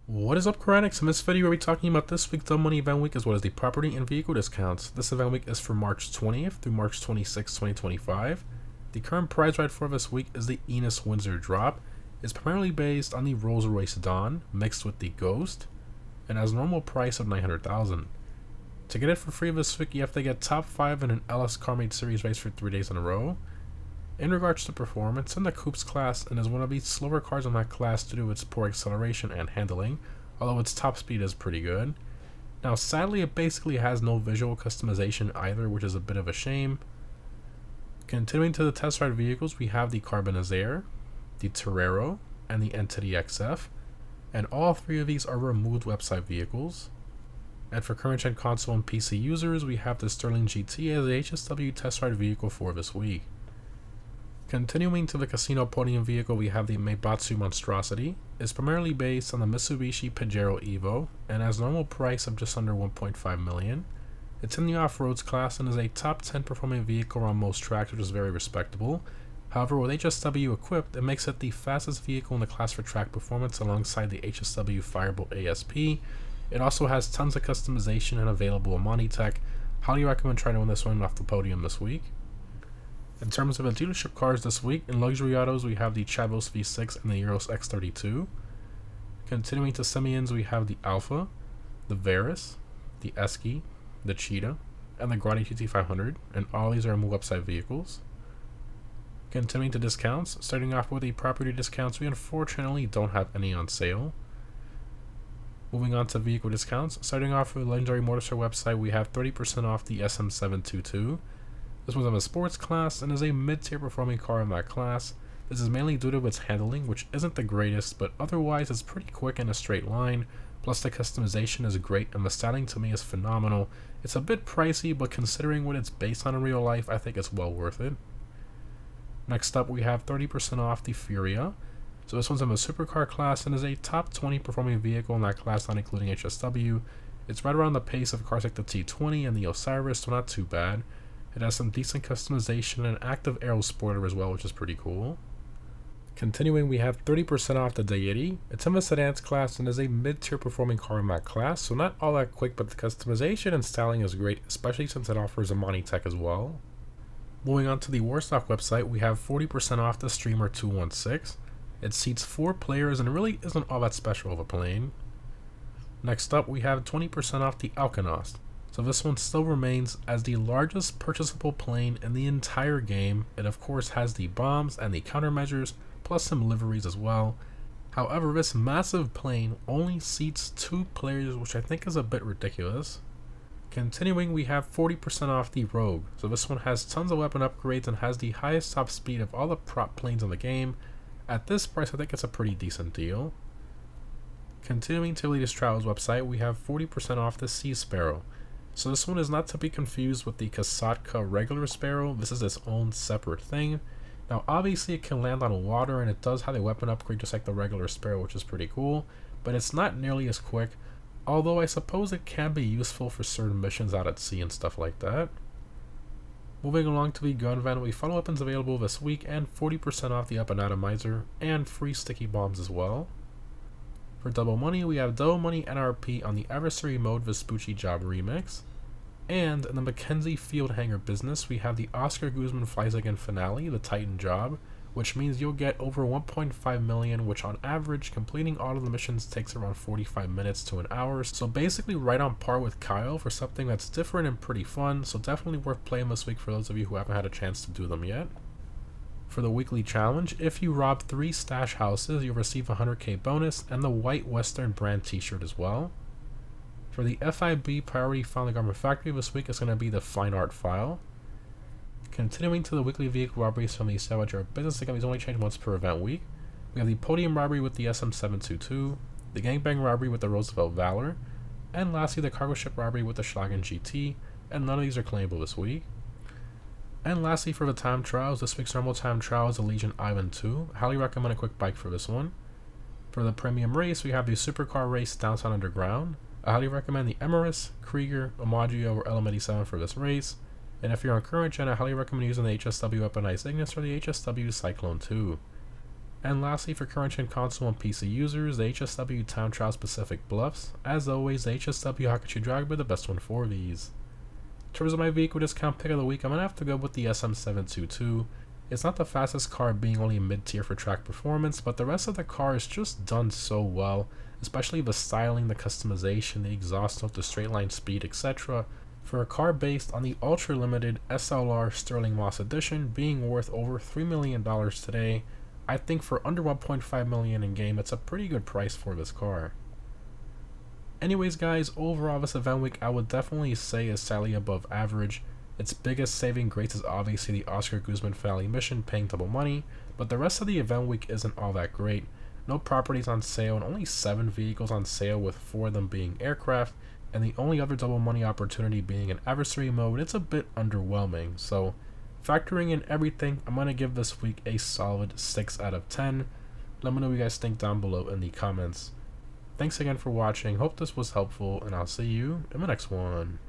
What is up, Karanics? In this video, we'll be talking about this week's Dumb Money event week as well as the property and vehicle discounts. This event week is from March 20th through March 26th, 2025. The current price ride for this week is the Enos Windsor Drop. It's primarily based on the Rolls-Royce Dawn mixed with the Ghost and has a normal price of $900,000. To get it for free this week, you have to get top 5 in an LS Carmade Series race for 3 days in a row. In regards to performance, in the Coupes class, and is one of the slower cars in that class due to its poor acceleration and handling, although its top speed is pretty good. Now sadly, it basically has no visual customization either, which is a bit of a shame. Continuing to the test ride vehicles, we have the Carbonizaire, the Torero, and the Entity XF, and all three of these are removed website vehicles. And for current gen console and PC users, we have the Sterling GT as the HSW test ride vehicle for this week. Continuing to the casino podium vehicle, we have the Meibatsu Monstrosity. It's primarily based on the Mitsubishi Pajero Evo and has a normal price of just under $1.5 million. It's in the off-roads class and is a top 10 performing vehicle on most tracks, which is very respectable. However, with HSW equipped, it makes it the fastest vehicle in the class for track performance alongside the HSW Firebolt ASP. It also has tons of customization and available Amani tech. Highly recommend trying to win this one off the podium this week. In terms of the dealership cars this week, in luxury autos we have the Chavos V6 and the Euros X32. Continuing to semi-ins, we have the Alpha, the Veris, the Esky, the Cheetah, and the Grotti GT500, and all these are move upside vehicles. Continuing to discounts, starting off with the property discounts, we unfortunately don't have any on sale. Moving on to vehicle discounts, starting off with the Legendary Motorsport website, we have 30% off the SM722. This one's on the sports class and is a mid-tier performing car in that class. This is mainly due to its handling, which isn't the greatest, but otherwise it's pretty quick in a straight line, plus the customization is great and the styling to me is phenomenal. It's a bit pricey, but considering what it's based on in real life, I think it's well worth it. Next up, we have 30% off the Furia. So this one's in the supercar class and is a top 20 performing vehicle in that class, not including HSW. It's right around the pace of cars like the T20 and the Osiris, so not too bad. It has some decent customization and an active aero spoiler as well, which is pretty cool. Continuing, we have 30% off the Deity. It's in the sedans class and is a mid-tier performing car in that class, so not all that quick, but the customization and styling is great, especially since it offers Amani tech as well. Moving on to the Warstock website, we have 40% off the Streamer 216. It seats 4 players and it really isn't all that special of a plane. Next up, we have 20% off the Alkanost. So this one still remains as the largest purchasable plane in the entire game. It of course has the bombs and the countermeasures, plus some liveries as well. However, this massive plane only seats 2 players, which I think is a bit ridiculous. Continuing, we have 40% off the Rogue. So this one has tons of weapon upgrades and has the highest top speed of all the prop planes in the game. At this price, I think it's a pretty decent deal. Continuing to the latest Travels website, we have 40% off the Sea Sparrow. So this one is not to be confused with the Kasatka regular Sparrow. This is its own separate thing. Now obviously it can land on water and it does have a weapon upgrade just like the regular Sparrow, which is pretty cool, but it's not nearly as quick, although I suppose it can be useful for certain missions out at sea and stuff like that. Moving along to the gun van, we follow weapons available this week and 40% off the Up and Atomizer and free sticky bombs as well. For Double Money, we have Double Money NRP on the Adversary Mode Vespucci Job Remix. And in the Mackenzie Field Hangar business, we have the Oscar Guzman Flies Again Finale, the Titan Job, which means you'll get over 1.5 million, which on average, completing all of the missions takes around 45 minutes to an hour. So basically right on par with Kyle for something that's different and pretty fun, so definitely worth playing this week for those of you who haven't had a chance to do them yet. For the weekly challenge, if you rob 3 stash houses, you'll receive a 100k bonus and the White Western brand t-shirt as well. For the FIB Priority File in the Garment Factory this week is going to be the Fine Art File. Continuing to the weekly vehicle robberies from the Salvage Yard business, again, these only change once per event week. We have the Podium Robbery with the SM722, the Gangbang Robbery with the Roosevelt Valor, and lastly the Cargo Ship Robbery with the Schlagen GT, and none of these are claimable this week. And lastly, for the time trials, this week's normal time trial is the Legion Island 2. Highly recommend a quick bike for this one. For the premium race, we have the Supercar Race Downtown Underground. I highly recommend the Emerus, Krieger, Amaggio, or LM87 for this race. And if you're on current gen, I highly recommend using the HSW Weaponized Ignis or the HSW Cyclone 2. And lastly, for current gen console and PC users, the HSW Time Trial Specific Bluffs. As always, the HSW Hakuchi Dragba, the best one for these. In terms of my vehicle discount pick of the week, I'm going to have to go with the SM722. It's not the fastest car, being only mid-tier for track performance, but the rest of the car is just done so well, especially the styling, the customization, the exhaust note, the straight line speed, etc. For a car based on the ultra-limited SLR Sterling Moss Edition being worth over $3 million today, I think for under $1.5 million in game, it's a pretty good price for this car. Anyways guys, overall this event week I would definitely say is slightly above average. Its biggest saving grace is obviously the Oscar Guzman finale mission paying double money, but the rest of the event week isn't all that great. No properties on sale and only 7 vehicles on sale, with 4 of them being aircraft, and the only other double money opportunity being in adversary mode. It's a bit underwhelming, so factoring in everything, I'm going to give this week a solid 6 out of 10. Let me know what you guys think down below in the comments. Thanks again for watching, hope this was helpful, and I'll see you in the next one.